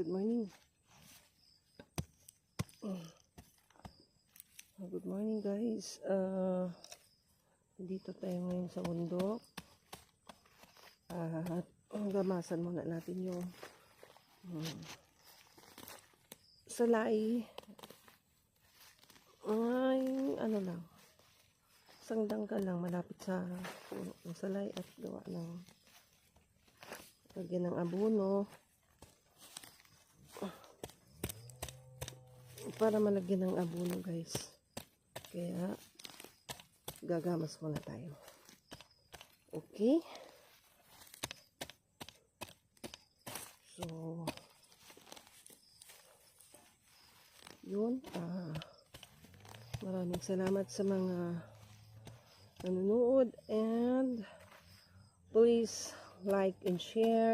Good morning. Good morning guys. Dito tayo ngayon sa bundok. At gamasan muna natin yung salay. Ay, ano lang. Isang dangkal lang malapit sa puno ng salay at gawa ng lagyan ng abono. Para malagyan ng abono guys, kaya gagamas muna tayo. Okay, so yun, maraming salamat sa mga nanonood, and please like and share.